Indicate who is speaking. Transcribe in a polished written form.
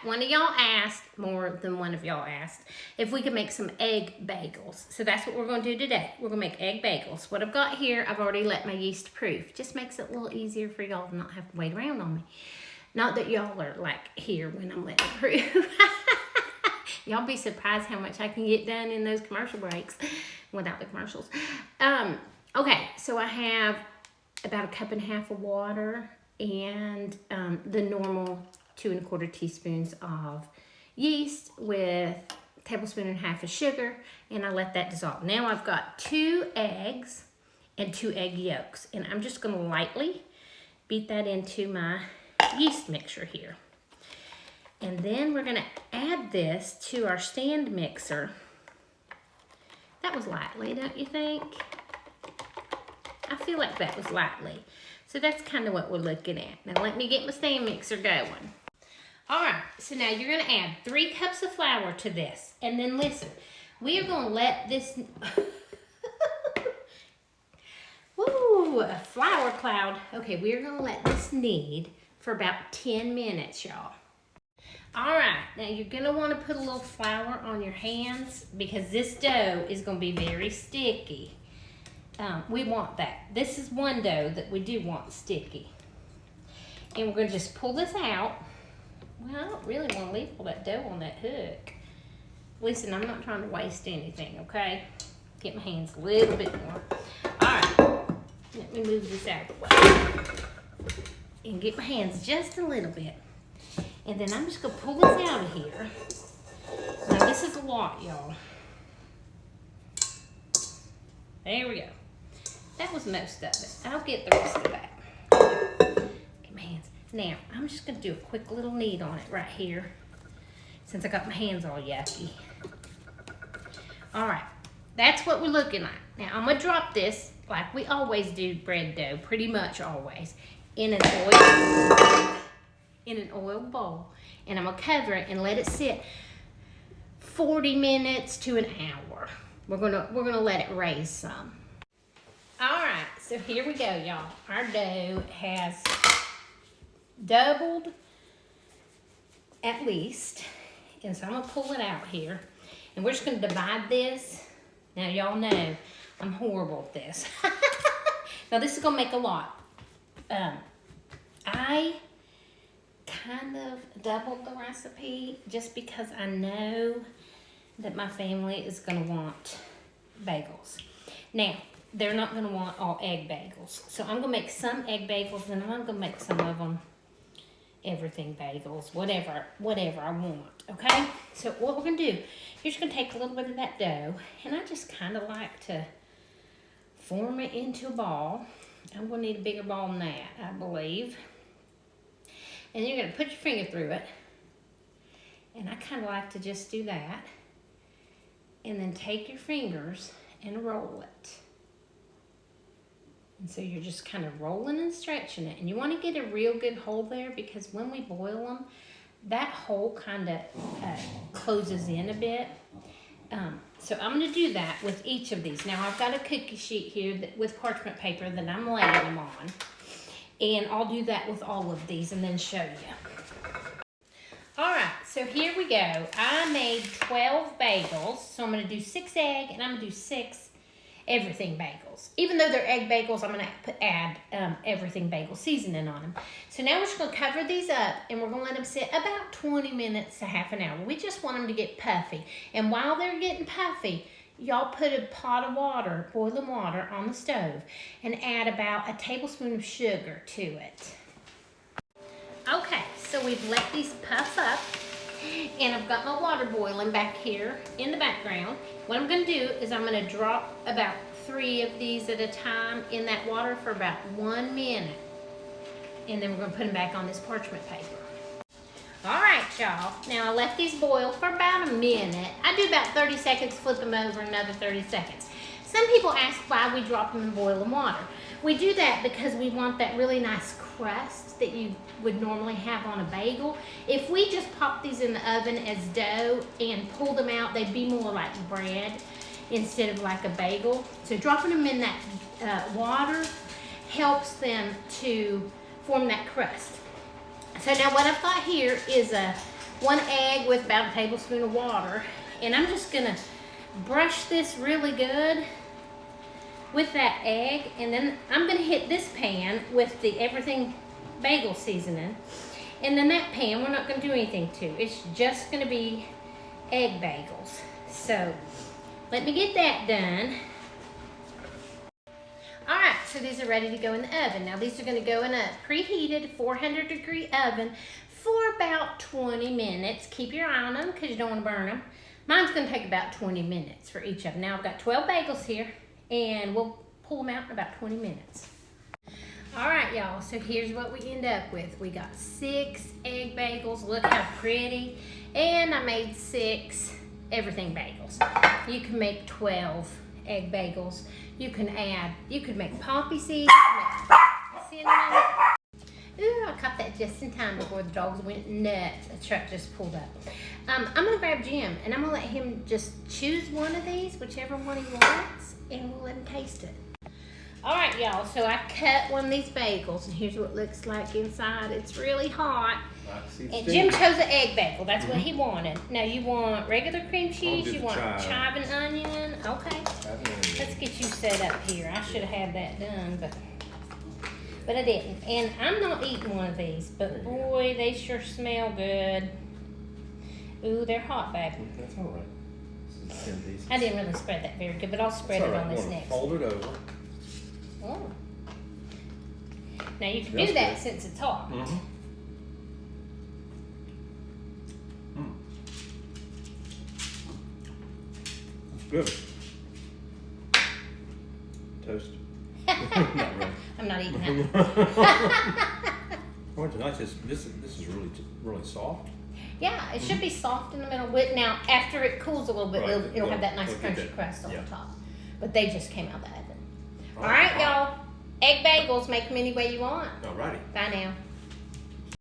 Speaker 1: one of y'all asked, more than one of y'all asked, if we could make some egg bagels. So that's what we're going to do today. We're going to make egg bagels. What I've got here, I've already let my yeast proof. Just makes it a little easier for y'all to not have to wait around on me. Not that y'all are like here when I'm letting it proof. Y'all be surprised how much I can get done in those commercial breaks without the commercials. Okay, so I have about 1.5 cups of water and the normal 2 1/4 teaspoons of yeast with 1.5 tablespoons of sugar, and I let that dissolve. Now I've got 2 eggs and 2 egg yolks, and I'm just going to lightly beat that into my yeast mixture here. And then we're going to add this to our stand mixer. That was lightly, don't you think? I feel like that was lightly. So that's kind of what we're looking at. Now let me get my stand mixer going. All right, so now you're gonna add 3 cups of flour to this. And then listen, we are gonna let this, woo, a flour cloud. Okay, we're gonna let this knead for about 10 minutes, y'all. All right, now you're gonna wanna put a little flour on your hands because this dough is gonna be very sticky. We want that. This is one dough that we do want sticky. And we're gonna just pull this out. Well, I don't really want to leave all that dough on that hook. Listen, I'm not trying to waste anything, okay? Get my hands a little bit more. All right, let me move this out of the way. And get my hands just a little bit. And then I'm just gonna pull this out of here. Now this is a lot, y'all. There we go. That was most of it. I'll get the rest of that. Get my hands. Now, I'm just going to do a quick little knead on it right here, since I got my hands all yucky. All right, that's what we're looking like. Now, I'm going to drop this, like we always do bread dough, pretty much always, in an oil bowl. And I'm going to cover it and let it sit 40 minutes to an hour. We're gonna let it raise some. All right, so here we go, y'all. Our dough has doubled at least. And so I'm gonna pull it out here. And we're just gonna divide this. Now y'all know I'm horrible at this. Now this is gonna make a lot. I kind of doubled the recipe just because I know that my family is gonna want bagels. Now, they're not gonna want all egg bagels. So I'm gonna make some egg bagels and I'm gonna make some of them everything bagels, whatever I want, okay? So what we're gonna do, you're just gonna take a little bit of that dough, and I just kind of like to form it into a ball. I'm gonna need a bigger ball than that, I believe. And you're gonna put your finger through it, and I kind of like to just do that. And then take your fingers and roll it. And so you're just kind of rolling and stretching it. And you want to get a real good hole there because when we boil them, that hole kind of closes in a bit. So I'm going to do that with each of these. Now I've got a cookie sheet here with parchment paper that I'm laying them on. And I'll do that with all of these and then show you. All right, so here we go. I made 12 bagels. So I'm going to do 6 egg and I'm going to do 6 everything bagels. Even though they're egg bagels, I'm going to add everything bagel seasoning on them. So now we're just going to cover these up and we're going to let them sit about 20 minutes to half an hour. We just want them to get puffy. And while they're getting puffy, y'all put a pot of water, boiling water, on the stove and add about 1 tablespoon of sugar to it. Okay, so we've let these puff up, and I've got my water boiling back here in the background. What I'm going to do is I'm going to drop about 3 of these at a time in that water for about 1 minute. And then we're going to put them back on this parchment paper. All right, y'all. Now, I let these boil for about a minute. I do about 30 seconds, flip them over, another 30 seconds. Some people ask why we drop them in boiling water. We do that because we want that really nice crust that you would normally have on a bagel. If we just pop these in the oven as dough and pull them out, they'd be more like bread instead of like a bagel. So dropping them in that water helps them to form that crust. So now what I've got here is a 1 egg with about a tablespoon of water. And I'm just gonna brush this really good with that egg. And then I'm gonna hit this pan with the everything bagel seasoning. And then that pan, we're not gonna do anything to. It's just gonna be egg bagels. So let me get that done. All right, so these are ready to go in the oven. Now these are gonna go in a preheated 400-degree oven for about 20 minutes. Keep your eye on them because you don't wanna burn them. Mine's gonna take about 20 minutes for each of them. Now I've got 12 bagels here and we'll pull them out in about 20 minutes. All right, y'all, so here's what we end up with. We got 6 egg bagels. Look how pretty. And I made 6 everything bagels. You can make 12 egg bagels. You could make poppy seeds, cinnamon. Ooh, I caught that just in time before the dogs went nuts. A truck just pulled up. I'm gonna grab Jim and I'm gonna let him just choose one of these, whichever one he wants, and we'll let him taste it. All right, y'all, so I cut one of these bagels and here's what it looks like inside. It's really hot. And Jim chose an egg bagel. That's what he wanted. Now you want regular cream cheese, you want chive and onion. Okay, let's get you set up here. I should have had that done, but I didn't. And I'm not eating one of these, but boy, they sure smell good. Ooh, they're hot, baby.
Speaker 2: That's all right.
Speaker 1: I didn't really spread that very good, but I'll spread it on this next.
Speaker 2: Fold it over.
Speaker 1: Oh. Now you can do that since it's hot.
Speaker 2: That's good. Toast. Not really.
Speaker 1: I'm not eating that.
Speaker 2: What's nice is this is really soft.
Speaker 1: Yeah, it should be soft in the middle. Now, after it cools a little bit,
Speaker 2: Right.
Speaker 1: it'll have that nice
Speaker 2: We'll get
Speaker 1: crunchy
Speaker 2: that.
Speaker 1: crust on
Speaker 2: Yeah.
Speaker 1: the top. But they just came out of the oven. All right, y'all. Egg bagels, make them any way you want.
Speaker 2: All righty.
Speaker 1: Bye now.